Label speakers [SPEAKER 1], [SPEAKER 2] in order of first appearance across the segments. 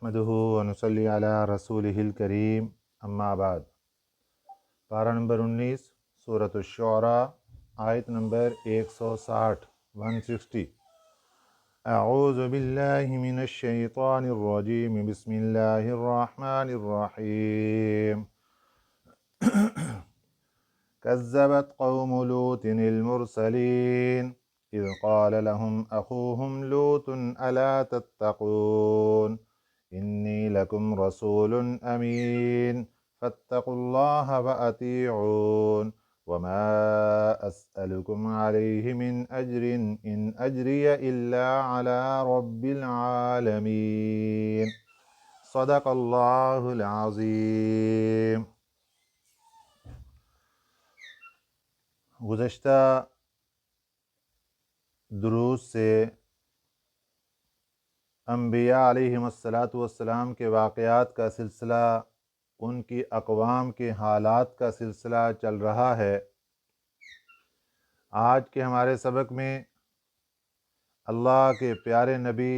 [SPEAKER 1] نحمدہ ونصلی علی رسولہ الکریم اما بعد۔ پارہ نمبر 19 سورۃ الشعراء، آیت نمبر 160 160۔ اعوذ باللہ من الشیطان الرجیم، بسم اللہ الرحمن الرحیم۔ کذبت قوم لوط المرسلین اذ قال لهم اخوهم لوط الا تتقون انی لکم رسول امین فاتقوا اللہ وأطیعون وما اسألکم علیہ من اجر ان اجری الا علی رب العالمین۔ صدق اللہ العظیم۔ گزشتہ دروس سے انبیاء علیہم السلام کے واقعات کا سلسلہ، ان کی اقوام کے حالات کا سلسلہ چل رہا ہے۔ آج کے ہمارے سبق میں اللہ کے پیارے نبی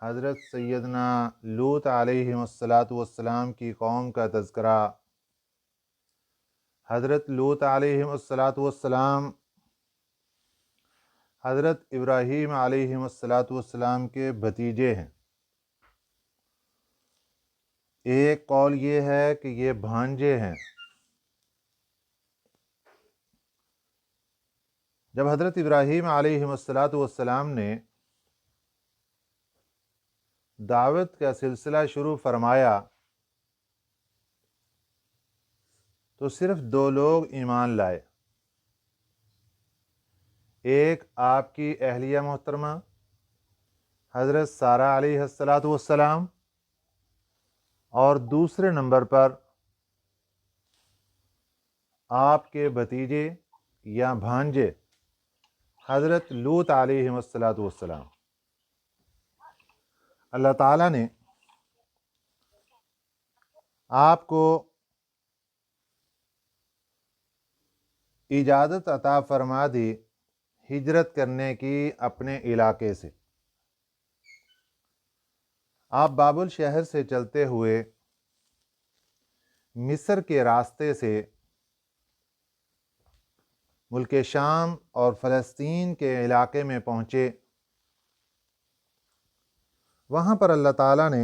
[SPEAKER 1] حضرت سیدنا لوط علیہم السلام کی قوم کا تذکرہ۔ حضرت لوط علیہم السلام حضرت ابراہیم علیہم السلام کے بھتیجے ہیں۔ ایک قول یہ ہے کہ یہ بھانجے ہیں۔ جب حضرت ابراہیم علیہم السلام نے دعوت کا سلسلہ شروع فرمایا تو صرف 2 لوگ ایمان لائے۔ ایک آپ کی اہلیہ محترمہ حضرت سارہ علیہ السلام، اور دوسرے نمبر پر آپ کے بھتیجے یا بھانجے حضرت لوط علیہ السلام۔ اللہ تعالیٰ نے آپ کو اجازت عطا فرما دی ہجرت کرنے کی اپنے علاقے سے۔ آپ بابل شہر سے چلتے ہوئے مصر کے راستے سے ملک شام اور فلسطین کے علاقے میں پہنچے۔ وہاں پر اللہ تعالیٰ نے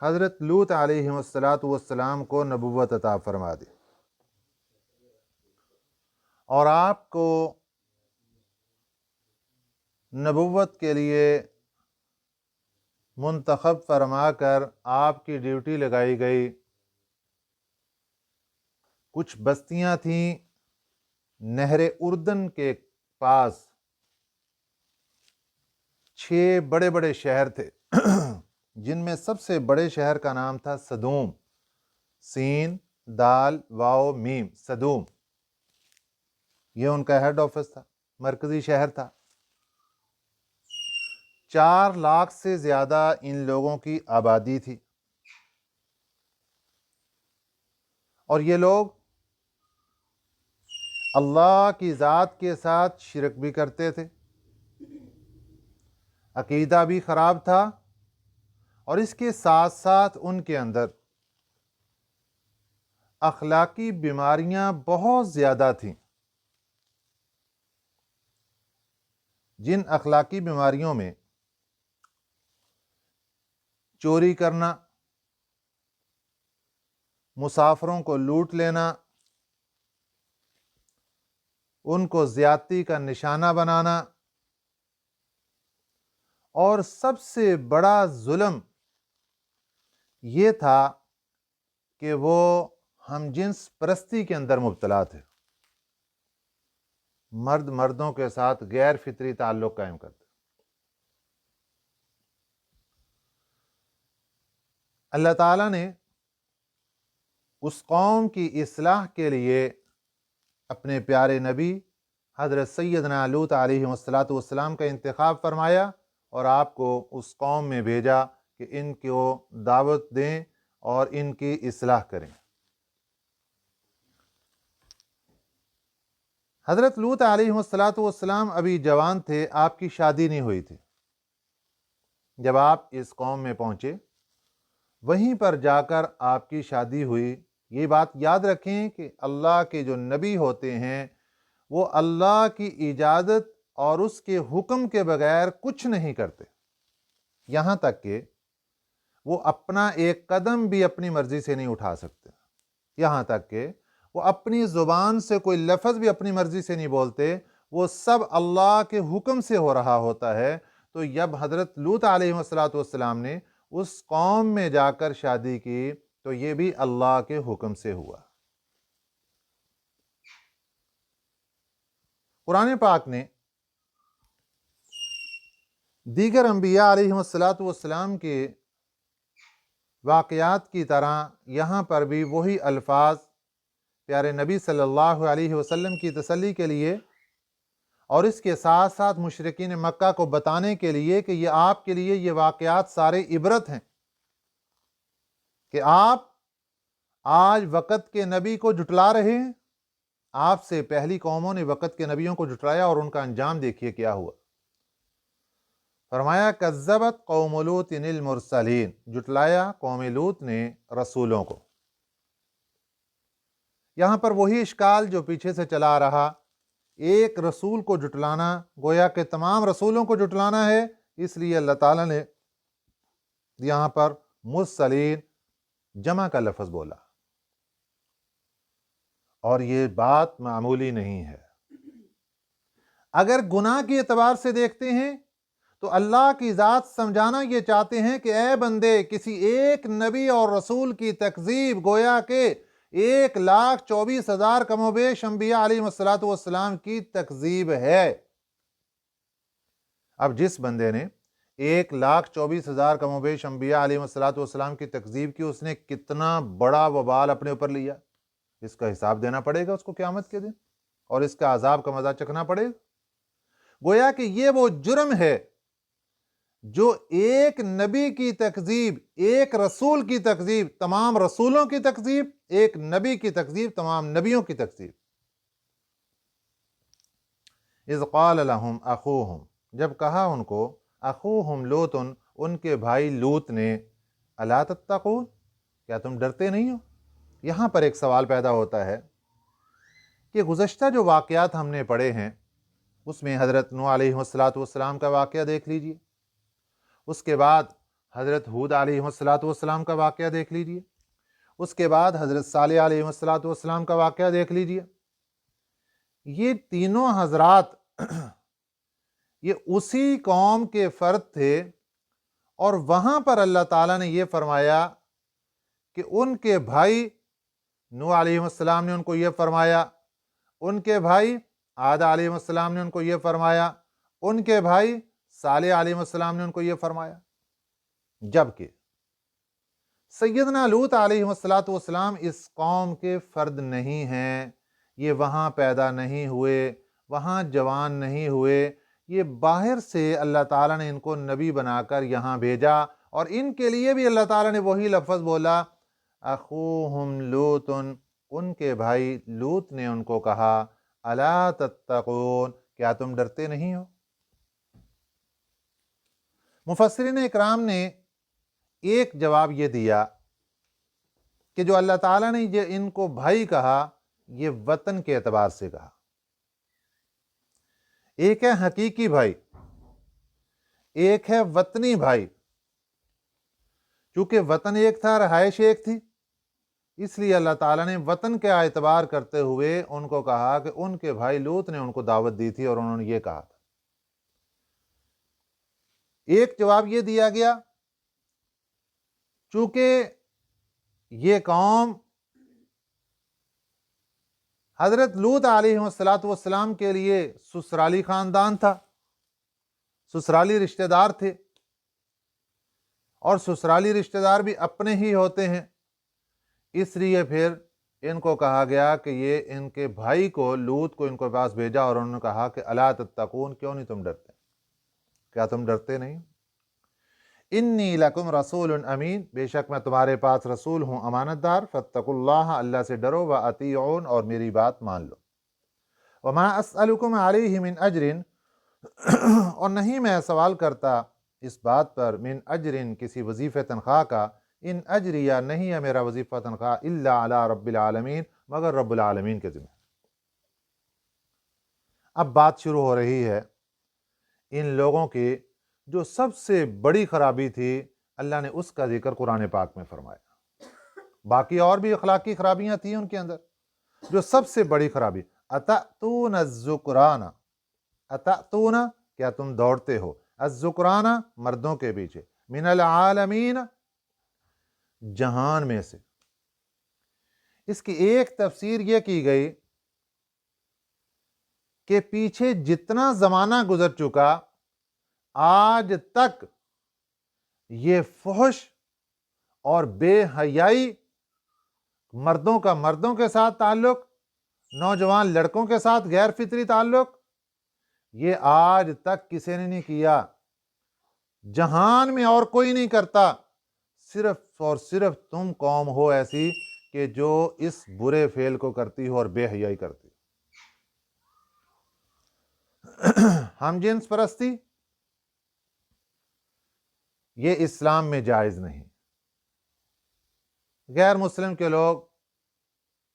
[SPEAKER 1] حضرت لوط علیہ السلام کو نبوت عطا فرما دی، اور آپ کو نبوت کے لیے منتخب فرما کر آپ کی ڈیوٹی لگائی گئی۔ کچھ بستیاں تھیں نہر اردن کے پاس، 6 بڑے بڑے شہر تھے جن میں سب سے بڑے شہر کا نام تھا سدوم، سین دال واو میم، سدوم۔ یہ ان کا ہیڈ آفس تھا، مرکزی شہر تھا۔ 4 لاکھ سے زیادہ ان لوگوں کی آبادی تھی، اور یہ لوگ اللہ کی ذات کے ساتھ شرک بھی کرتے تھے، عقیدہ بھی خراب تھا، اور اس کے ساتھ ساتھ ان کے اندر اخلاقی بیماریاں بہت زیادہ تھیں، جن اخلاقی بیماریوں میں چوری کرنا، مسافروں کو لوٹ لینا، ان کو زیادتی کا نشانہ بنانا، اور سب سے بڑا ظلم یہ تھا کہ وہ ہم جنس پرستی کے اندر مبتلا تھے، مرد مردوں کے ساتھ غیر فطری تعلق قائم کرتے۔ اللہ تعالیٰ نے اس قوم کی اصلاح کے لیے اپنے پیارے نبی حضرت سیدنا لوط علیہ السلام کا انتخاب فرمایا، اور آپ کو اس قوم میں بھیجا کہ ان کو دعوت دیں اور ان کی اصلاح کریں۔ حضرت لوط علیہ السلام ابھی جوان تھے، آپ کی شادی نہیں ہوئی تھی۔ جب آپ اس قوم میں پہنچے وہیں پر جا کر آپ کی شادی ہوئی۔ یہ بات یاد رکھیں کہ اللہ کے جو نبی ہوتے ہیں وہ اللہ کی اجازت اور اس کے حکم کے بغیر کچھ نہیں کرتے، یہاں تک کہ وہ اپنا ایک قدم بھی اپنی مرضی سے نہیں اٹھا سکتے، یہاں تک کہ وہ اپنی زبان سے کوئی لفظ بھی اپنی مرضی سے نہیں بولتے، وہ سب اللہ کے حکم سے ہو رہا ہوتا ہے۔ تو جب حضرت لوط علیہ السلام نے اس قوم میں جا کر شادی کی تو یہ بھی اللہ کے حکم سے ہوا۔ قرآن پاک نے دیگر انبیاء علیہ السلام کے واقعات کی طرح یہاں پر بھی وہی الفاظ پیارے نبی صلی اللہ علیہ وسلم کی تسلی کے لیے اور اس کے ساتھ ساتھ مشرکین مکہ کو بتانے کے لیے کہ یہ آپ کے لیے یہ واقعات سارے عبرت ہیں کہ آپ آج وقت کے نبی کو جھٹلا رہے ہیں۔ آپ سے پہلی قوموں نے وقت کے نبیوں کو جھٹلایا اور ان کا انجام دیکھیے کیا ہوا۔ فرمایا کذبت قوم لوط المرسلین، جھٹلایا قوم لوط نے رسولوں کو۔ یہاں پر وہی اشکال جو پیچھے سے چلا آ رہا، ایک رسول کو جھٹلانا گویا کہ تمام رسولوں کو جھٹلانا ہے، اس لیے اللہ تعالیٰ نے یہاں پر مرسلین جمع کا لفظ بولا، اور یہ بات معمولی نہیں ہے۔ اگر گناہ کے اعتبار سے دیکھتے ہیں تو اللہ کی ذات سمجھانا یہ چاہتے ہیں کہ اے بندے، کسی ایک نبی اور رسول کی تکذیب گویا کہ 1,24,000 کم و بیش انبیاء علیہ السلام کی تکذیب ہے۔ اب جس بندے نے 1,24,000 کم و بیش انبیاء علیہ السلام کی تکذیب کی، اس نے کتنا بڑا وبال اپنے اوپر لیا، اس کا حساب دینا پڑے گا اس کو قیامت کے دن، اور اس کا عذاب کا مزہ چکھنا پڑے گا۔ گویا کہ یہ وہ جرم ہے جو ایک نبی کی تکذیب، ایک رسول کی تکذیب، تمام رسولوں کی تکذیب، ایک نبی کی تکذیب، تمام نبیوں کی تکذیب۔ اذ قال لهم اخوہم، جب کہا ان کو اخوہم لوط، ان کے بھائی لوط نے، الا تتقون، کیا تم ڈرتے نہیں ہو؟ یہاں پر ایک سوال پیدا ہوتا ہے کہ گزشتہ جو واقعات ہم نے پڑھے ہیں اس میں حضرت نوح علیہ السلام کا واقعہ دیکھ لیجئے، اس کے بعد حضرت ہود علیہ السلام کا واقعہ دیکھ لیجئے، اس کے بعد حضرت صالح علیہ السلام کا واقعہ دیکھ لیجئے۔ یہ تینوں حضرات یہ اسی قوم کے فرد تھے، اور وہاں پر اللہ تعالیٰ نے یہ فرمایا کہ ان کے بھائی نوح علیہ السلام نے ان کو یہ فرمایا، ان کے بھائی عاد علیہ السلام نے ان کو یہ فرمایا، ان کے بھائی صالح علیہ السلام نے ان کو یہ فرمایا، جبکہ سیدنا لوط علیہ السلام اس قوم کے فرد نہیں ہیں، یہ وہاں پیدا نہیں ہوئے، وہاں جوان نہیں ہوئے، یہ باہر سے اللہ تعالیٰ نے ان کو نبی بنا کر یہاں بھیجا، اور ان کے لیے بھی اللہ تعالیٰ نے وہی لفظ بولا اخوہم لوط، ان کے بھائی لوط نے ان کو کہا الا تتقون، کیا تم ڈرتے نہیں ہو؟ مفسرین اکرام نے ایک جواب یہ دیا کہ جو اللہ تعالیٰ نے یہ ان کو بھائی کہا، یہ وطن کے اعتبار سے کہا۔ ایک ہے حقیقی بھائی، ایک ہے وطنی بھائی۔ چونکہ وطن ایک تھا، رہائش ایک تھی، اس لیے اللہ تعالیٰ نے وطن کا اعتبار کرتے ہوئے ان کو کہا کہ ان کے بھائی لوط نے ان کو دعوت دی تھی اور انہوں نے یہ کہا تھا۔ ایک جواب یہ دیا گیا چونکہ یہ قوم حضرت لوط علیہ السلام کے لیے سسرالی خاندان تھا، سسرالی رشتہ دار تھے، اور سسرالی رشتہ دار بھی اپنے ہی ہوتے ہیں، اس لیے پھر ان کو کہا گیا کہ یہ ان کے بھائی کو لوط کو ان کے پاس بھیجا، اور انہوں نے کہا کہ الا تتقون، کیوں نہیں تم ڈرتے؟ کیا تم ڈرتے نہیں؟ انی لکم رسول امین، بے شک میں تمہارے پاس رسول ہوں امانت دار، فاتقوا اللہ، اللہ سے ڈرو، واطیعون، اور میری بات مان لو، وما اسألکم علیہ من اجر، اور نہیں میں سوال کرتا اس بات پر من اجرن کسی وظیفہ تنخواہ کا، ان اجریہ نہیں ہے میرا وظیفہ تنخواہ، الا علی رب العالمین مگر رب العالمین کے ذمہ۔ اب بات شروع ہو رہی ہے ان لوگوں کی جو سب سے بڑی خرابی تھی، اللہ نے اس کا ذکر قرآن پاک میں فرمایا۔ باقی اور بھی اخلاقی خرابیاں تھیں ان کے اندر، جو سب سے بڑی خرابی، اتأتون الذکران، اتأتون کیا تم دوڑتے ہو، الذکران مردوں کے پیچھے، من العالمین جہان میں سے۔ اس کی ایک تفسیر یہ کی گئی کہ پیچھے جتنا زمانہ گزر چکا، آج تک یہ فحش اور بے حیائی، مردوں کا مردوں کے ساتھ تعلق، نوجوان لڑکوں کے ساتھ غیر فطری تعلق، یہ آج تک کسی نے نہیں کیا، جہان میں اور کوئی نہیں کرتا، صرف اور صرف تم قوم ہو ایسی کہ جو اس برے فعل کو کرتی ہو اور بے حیائی کرتی۔ ہم جنس پرستی یہ اسلام میں جائز نہیں۔ غیر مسلم کے لوگ،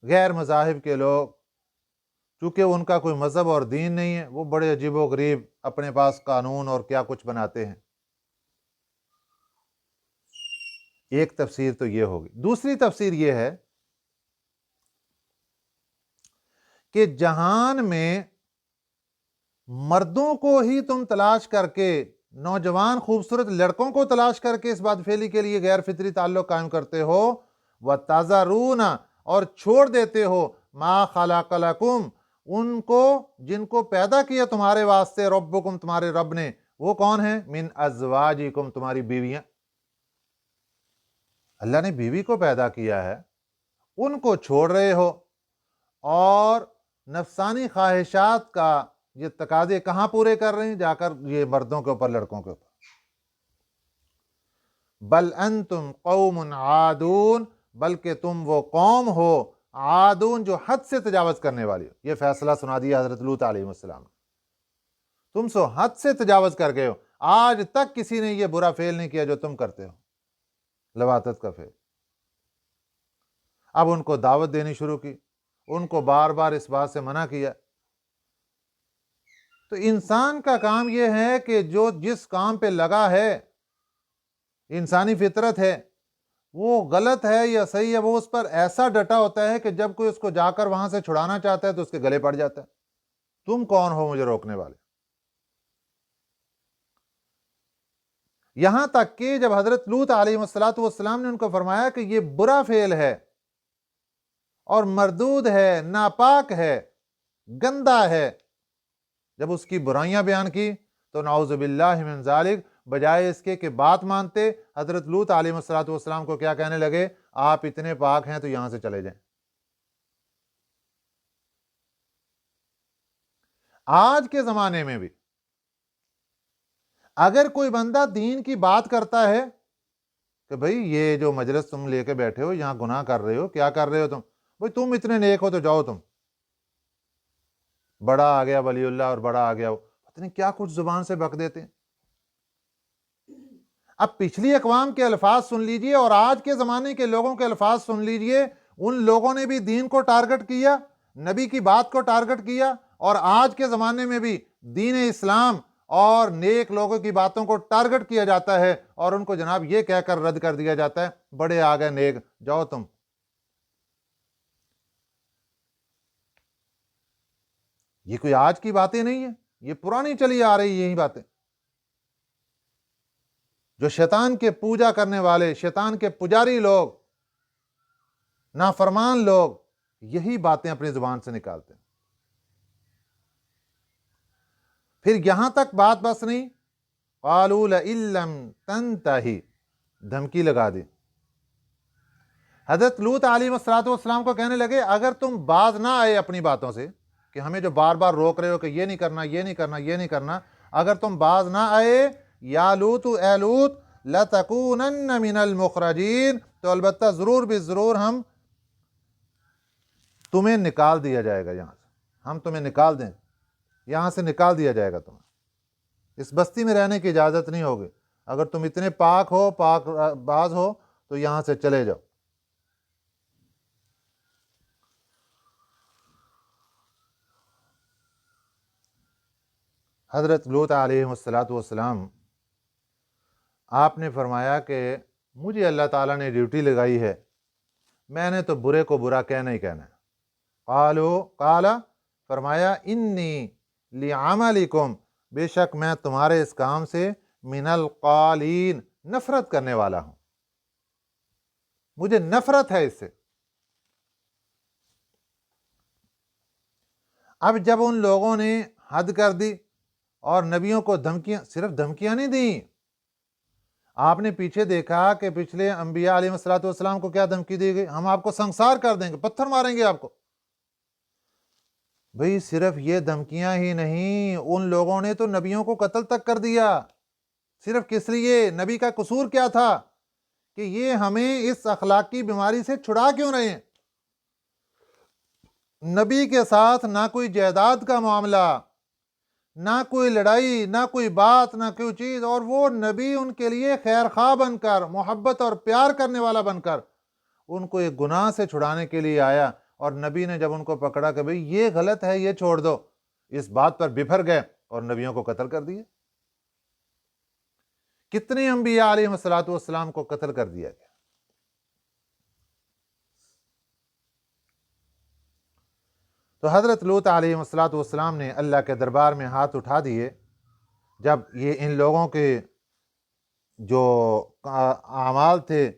[SPEAKER 1] غیر مذاہب کے لوگ، چونکہ ان کا کوئی مذہب اور دین نہیں ہے، وہ بڑے عجیب و غریب اپنے پاس قانون اور کیا کچھ بناتے ہیں۔ ایک تفسیر تو یہ ہوگی۔ دوسری تفسیر یہ ہے کہ جہان میں مردوں کو ہی تم تلاش کر کے، نوجوان خوبصورت لڑکوں کو تلاش کر کے اس بدفعلی کے لیے غیر فطری تعلق قائم کرتے ہو، وَتَذَرُونَ اور چھوڑ دیتے ہو، مَا خَلَقَ لَكُمْ ان کو جن کو پیدا کیا تمہارے واسطے، ربکم تمہارے رب نے، وہ کون ہیں؟ من ازواجکم تمہاری بیویاں۔ اللہ نے بیوی کو پیدا کیا ہے، ان کو چھوڑ رہے ہو، اور نفسانی خواہشات کا یہ تقاضے کہاں پورے کر رہے ہیں؟ جا کر یہ مردوں کے اوپر، لڑکوں کے اوپر۔ بل انتم قوم عادون بلکہ تم وہ قوم ہو، عادون جو حد سے تجاوز کرنے والی ہو۔ یہ فیصلہ سنا دیا حضرت لوط علیہ السلام نے، تم سو حد سے تجاوز کر گئے ہو، آج تک کسی نے یہ برا فعل نہیں کیا جو تم کرتے ہو، لواطت کا فعل۔ اب ان کو دعوت دینی شروع کی، ان کو بار بار اس بات سے منع کیا۔ تو انسان کا کام یہ ہے کہ جو جس کام پہ لگا ہے، انسانی فطرت ہے، وہ غلط ہے یا صحیح ہے، وہ اس پر ایسا ڈٹا ہوتا ہے کہ جب کوئی اس کو جا کر وہاں سے چھڑانا چاہتا ہے تو اس کے گلے پڑ جاتا ہے۔ تم کون ہو مجھے روکنے والے؟ یہاں تک کہ جب حضرت لوط علیہ السلام نے ان کو فرمایا کہ یہ برا فعل ہے اور مردود ہے، ناپاک ہے، گندا ہے، جب اس کی برائیاں بیان کی تو نعوذ باللہ من ذالک، بجائے اس کے کہ بات مانتے، حضرت لوط علیہ السلام کو کیا کہنے لگے؟ آپ اتنے پاک ہیں تو یہاں سے چلے جائیں۔ آج کے زمانے میں بھی اگر کوئی بندہ دین کی بات کرتا ہے کہ بھئی یہ جو مجلس تم لے کے بیٹھے ہو، یہاں گناہ کر رہے ہو، کیا کر رہے ہو تم؟ بھئی تم اتنے نیک ہو تو جاؤ، تم بڑا آ گیا ولی اللہ اور بڑا آ گیا، پتہ نہیں کیا کچھ زبان سے بک دیتے ہیں۔ اب پچھلی اقوام کے الفاظ سن لیجئے اور آج کے زمانے کے لوگوں کے الفاظ سن لیجئے، ان لوگوں نے بھی دین کو ٹارگٹ کیا، نبی کی بات کو ٹارگٹ کیا، اور آج کے زمانے میں بھی دین اسلام اور نیک لوگوں کی باتوں کو ٹارگٹ کیا جاتا ہے، اور ان کو جناب یہ کہہ کر رد کر دیا جاتا ہے بڑے آ گئے نیک، جاؤ تم۔ یہ کوئی آج کی باتیں نہیں ہیں، یہ پرانی چلی آ رہی یہی باتیں۔ جو شیطان کے پوجا کرنے والے، شیطان کے پجاری لوگ، نافرمان لوگ، یہی باتیں اپنی زبان سے نکالتے ہیں۔ پھر یہاں تک بات بس نہیں، قالوا لئن لم تنتہی، دھمکی لگا دی۔ حضرت لوط علیہ السلام کو کہنے لگے اگر تم باز نہ آئے اپنی باتوں سے، کہ ہمیں جو بار بار روک رہے ہو کہ یہ نہیں کرنا، یہ نہیں کرنا، یہ نہیں کرنا، اگر تم باز نہ آئے، یا لوط اے لوط، لَتَكُونَنَّ مِنَ الْمُخْرَجِينَ، تو البتہ ضرور بھی ضرور ہم تمہیں نکال دیا جائے گا یہاں سے، ہم تمہیں نکال دیں، یہاں سے نکال دیا جائے گا تمہیں، اس بستی میں رہنے کی اجازت نہیں ہوگی، اگر تم اتنے پاک ہو، پاک باز ہو تو یہاں سے چلے جاؤ۔ حضرت لوط علیہ السلام آپ نے فرمایا کہ مجھے اللہ تعالیٰ نے ڈیوٹی لگائی ہے، میں نے تو برے کو برا کہنا ہی کہنا ہے۔ قال فرمایا انی لعملکم، بے شک میں تمہارے اس کام سے من القالین، نفرت کرنے والا ہوں، مجھے نفرت ہے اس سے۔ اب جب ان لوگوں نے حد کر دی اور نبیوں کو دھمکیاں، صرف دھمکیاں نہیں دیں، آپ نے پیچھے دیکھا کہ پچھلے انبیاء علیہ السلام کو کیا دھمکی دی گئی، ہم آپ کو سنسار کر دیں گے، پتھر ماریں گے آپ کو۔ بھئی صرف یہ دھمکیاں ہی نہیں، ان لوگوں نے تو نبیوں کو قتل تک کر دیا۔ صرف کس لیے؟ نبی کا قصور کیا تھا کہ یہ ہمیں اس اخلاقی بیماری سے چھڑا کیوں رہے ہیں۔ نبی کے ساتھ نہ کوئی جائیداد کا معاملہ، نہ کوئی لڑائی، نہ کوئی بات، نہ کوئی چیز، اور وہ نبی ان کے لیے خیر خواہ بن کر، محبت اور پیار کرنے والا بن کر ان کو ایک گناہ سے چھڑانے کے لیے آیا۔ اور نبی نے جب ان کو پکڑا کہ بھئی یہ غلط ہے، یہ چھوڑ دو، اس بات پر بپھر گئے اور نبیوں کو قتل کر دیے۔ کتنے انبیاء علیہ السلام کو قتل کر دیا گیا۔ تو حضرت لوط علیہ السلام نے اللہ کے دربار میں ہاتھ اٹھا دیے جب یہ ان لوگوں کے جو اعمال تھے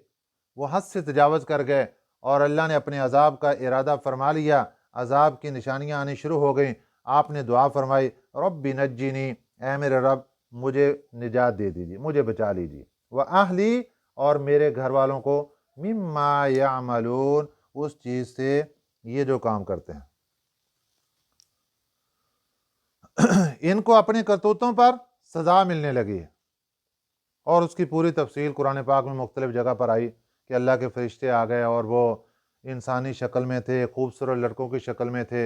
[SPEAKER 1] وہ حد سے تجاوز کر گئے، اور اللہ نے اپنے عذاب کا ارادہ فرما لیا، عذاب کی نشانیاں آنی شروع ہو گئیں۔ آپ نے دعا فرمائی، رب نجنی، اے میرے رب مجھے نجات دے دیجیے، مجھے بچا لیجیے، وَأَهْلِي، اور میرے گھر والوں کو، مما یعملون، اس چیز سے یہ جو کام کرتے ہیں۔ ان کو اپنے کرتوتوں پر سزا ملنے لگی ہے، اور اس کی پوری تفصیل قرآن پاک میں مختلف جگہ پر آئی کہ اللہ کے فرشتے آ گئے اور وہ انسانی شکل میں تھے، خوبصورت لڑکوں کی شکل میں تھے،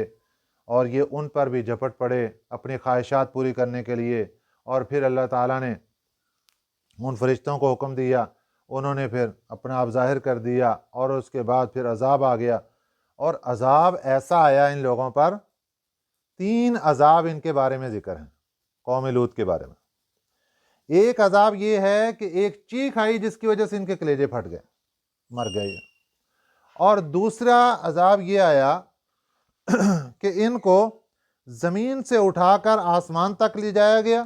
[SPEAKER 1] اور یہ ان پر بھی جھپٹ پڑے اپنی خواہشات پوری کرنے کے لیے۔ اور پھر اللہ تعالیٰ نے ان فرشتوں کو حکم دیا، انہوں نے پھر اپنا آپ ظاہر کر دیا، اور اس کے بعد پھر عذاب آ گیا، اور عذاب ایسا آیا ان لوگوں پر۔ 3 عذاب ان کے بارے میں ذکر ہیں، قوم لوط کے بارے میں۔ ایک عذاب یہ ہے کہ ایک چیخ آئی جس کی وجہ سے ان کے کلیجے پھٹ گئے، مر گئے۔ اور دوسرا عذاب یہ آیا کہ ان کو زمین سے اٹھا کر آسمان تک لے جایا گیا،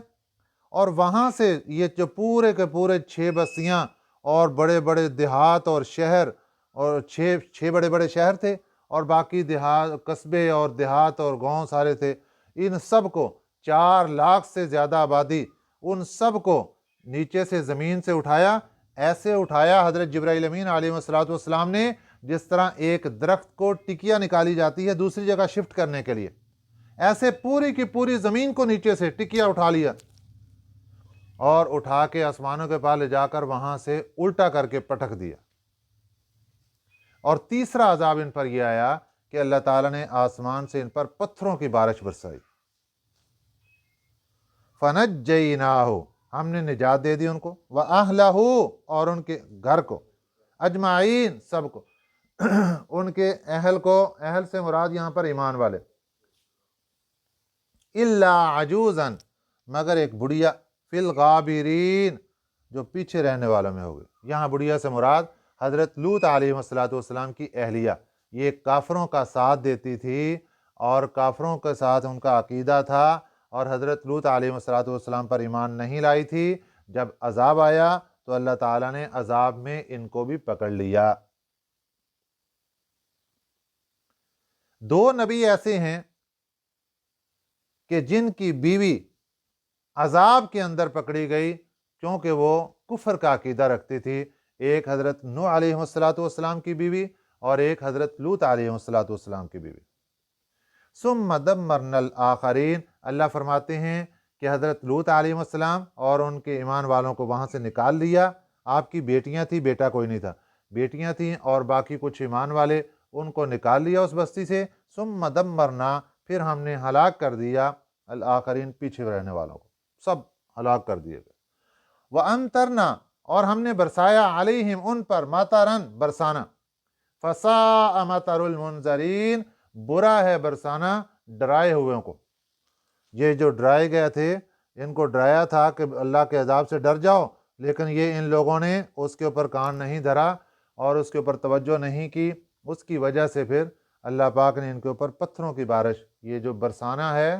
[SPEAKER 1] اور وہاں سے یہ جو پورے کے پورے 6 بستیاں اور بڑے بڑے دیہات اور شہر، اور 6 بڑے بڑے شہر تھے، اور باقی دیہات، قصبے اور دیہات اور گاؤں سارے تھے، ان سب کو 4 لاکھ سے زیادہ آبادی، ان سب کو نیچے سے زمین سے اٹھایا۔ ایسے اٹھایا حضرت جبرائیل امین علیہ السلام نے جس طرح ایک درخت کو ٹکیا نکالی جاتی ہے دوسری جگہ شفٹ کرنے کے لیے، ایسے پوری کی پوری زمین کو نیچے سے ٹکیا اٹھا لیا، اور اٹھا کے آسمانوں کے پاس لے جا کر وہاں سے الٹا کر کے پٹک دیا۔ اور تیسرا عذاب ان پر یہ آیا کہ اللہ تعالیٰ نے آسمان سے ان پر پتھروں کی بارش برسائی۔ فَنَجَّيْنَاهُ، ہم نے نجات دے دی ان کو، وَأَهْلَهُ، اور ان کے گھر کو، اجمعین، سب کو، ان کے اہل کو، اہل سے مراد یہاں پر ایمان والے، إِلَّا عَجُوزًا، مگر ایک بڑھیا، فِي الْغَابِرِينَ، جو پیچھے رہنے والوں میں ہوگی۔ یہاں بڑھیا سے مراد حضرت لوط علیہ السلام کی اہلیہ، یہ کافروں کا ساتھ دیتی تھی، اور کافروں کے ساتھ ان کا عقیدہ تھا، اور حضرت لوط علیہ السلام پر ایمان نہیں لائی تھی۔ جب عذاب آیا تو اللہ تعالیٰ نے عذاب میں ان کو بھی پکڑ لیا۔ 2 نبی ایسے ہیں کہ جن کی بیوی عذاب کے اندر پکڑی گئی کیونکہ وہ کفر کا عقیدہ رکھتی تھی، ایک حضرت نوح علیہ السلام کی بیوی، اور ایک حضرت لوط علیہ السلام کی بیوی۔ ثم دمرنا الآخرین، اللہ فرماتے ہیں کہ حضرت لوط علیہ السلام اور ان کے ایمان والوں کو وہاں سے نکال لیا۔ آپ کی بیٹیاں تھیں، بیٹا کوئی نہیں تھا، بیٹیاں تھیں اور باقی کچھ ایمان والے، ان کو نکال لیا اس بستی سے۔ ثم دمرنا، پھر ہم نے ہلاک کر دیا، الآخرین، پیچھے رہنے والوں کو، سب ہلاک کر دیے گئے۔ وَأَمْطَرْنَا اور ہم نے برسایا علیہم ان پر مطرًا برسانا فَسَاءَ مَطَرُ الْمُنذَرِينَ برا ہے برسانا ڈرائے ہوئے کو۔ یہ جو ڈرائے گئے تھے ان کو ڈرایا تھا کہ اللہ کے عذاب سے ڈر جاؤ، لیکن یہ ان لوگوں نے اس کے اوپر کان نہیں دھرا اور اس کے اوپر توجہ نہیں کی، اس کی وجہ سے پھر اللہ پاک نے ان کے اوپر پتھروں کی بارش، یہ جو برسانا ہے،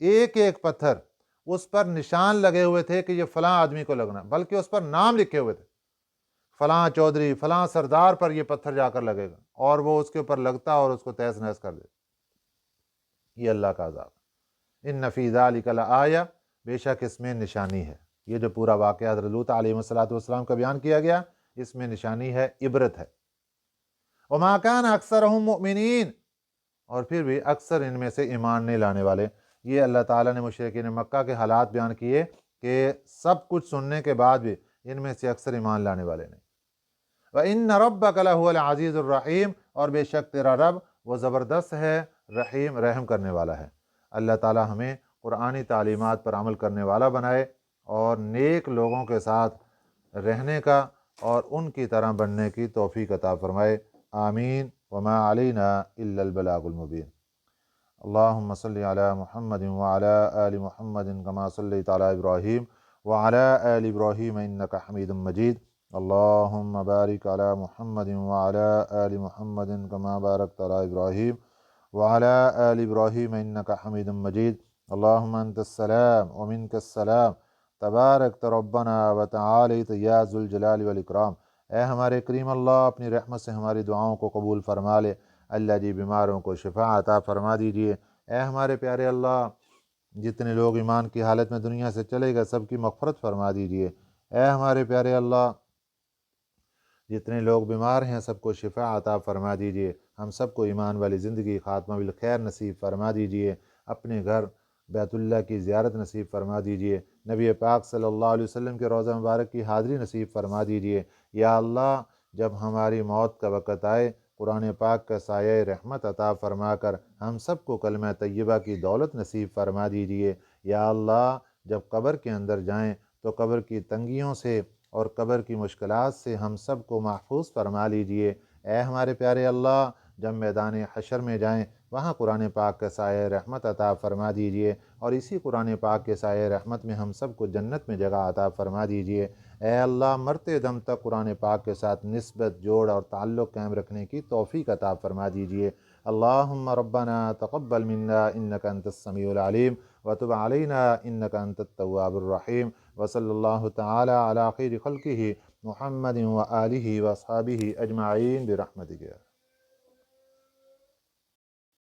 [SPEAKER 1] ایک ایک پتھر اس پر نشان لگے ہوئے تھے کہ یہ فلاں آدمی کو لگنا، بلکہ اس پر نام لکھے ہوئے تھے، فلاں چودھری فلاں سردار پر یہ پتھر جا کر لگے گا، اور وہ اس کے اوپر لگتا اور اس کو تہس نہس کر دیتا۔ یہ اللہ کا عذاب۔ ان فی ذلک لآیہ، بے شک اس میں نشانی ہے۔ یہ جو پورا واقعہ حضرت لوط علیہ السلام کا بیان کیا گیا، اس میں نشانی ہے، عبرت ہے۔ وما کان اکثرهم مؤمنین، اور پھر بھی اکثر ان میں سے ایمان نہیں لانے والے۔ یہ اللہ تعالیٰ نے مشرکین مکہ کے حالات بیان کیے کہ سب کچھ سننے کے بعد بھی ان میں سے اکثر ایمان لانے والے نہیں۔ وَإِنَّ رَبَّكَ لَهُوَ الْعَزِيزُ الرَّحِيمُ، اور بے شک تیرا رب وہ زبردست ہے، رحیم رحم کرنے والا ہے۔ اللہ تعالیٰ ہمیں قرآنی تعلیمات پر عمل کرنے والا بنائے اور نیک لوگوں کے ساتھ رہنے کا اور ان کی طرح بننے کی توفیق عطا فرمائے، آمین۔ وما علینا الا البلاغ المبین۔ اللہم صلی علی محمد وعلی آل محمد کما صلیت علی ابراہیم وعلی آل ابراہیم انک حمید مجید۔ اللہم بارک علی محمد وعلی آل محمد کما بارکت علی ابراہیم وعلی آل ابراہیم انک حمید مجید۔ اللہم انت السلام ومنک السلام تبارکت ربنا وتعالیت یا ذو الجلال والاکرام۔ اے ہمارے کریم اللہ، اپنی رحمت سے ہماری دعاؤں کو قبول فرما لے۔ اللہ جی بیماروں کو شفا عطا فرما دیجئے۔ اے ہمارے پیارے اللہ، جتنے لوگ ایمان کی حالت میں دنیا سے چلے گئے سب کی مغفرت فرما دیجئے۔ اے ہمارے پیارے اللہ، جتنے لوگ بیمار ہیں سب کو شفا عطا فرما دیجئے۔ ہم سب کو ایمان والی زندگی، خاتمہ بالخیر نصیب فرما دیجئے۔ اپنے گھر بیت اللہ کی زیارت نصیب فرما دیجئے۔ نبی پاک صلی اللہ علیہ وسلم کے روضہ مبارک کی حاضری نصیب فرما دیجئے۔ یا اللہ، جب ہماری موت کا وقت آئے قرآن پاک کا سایہ رحمت عطا فرما کر ہم سب کو کلمہ طیبہ کی دولت نصیب فرما دیجئے۔ یا اللہ، جب قبر کے اندر جائیں تو قبر کی تنگیوں سے اور قبر کی مشکلات سے ہم سب کو محفوظ فرما لیجئے۔ اے ہمارے پیارے اللہ، جب میدان حشر میں جائیں وہاں قرآن پاک کا سایہ رحمت عطا فرما دیجئے، اور اسی قرآن پاک کے سایہ رحمت میں ہم سب کو جنت میں جگہ عطا فرما دیجئے۔ اے اللہ، مرتے دم تک قرآن پاک کے ساتھ نسبت، جوڑ اور تعلق قائم رکھنے کی توفیق عطا فرما دیجئے۔ اللہم ربنا تقبل منا انک انت السمیع العلیم وتب علینا انک انت التواب الرحیم، وصلی اللہ تعالی علی خیر خلقہ محمد وآلہ واصحابہ اجمعین برحمتک۔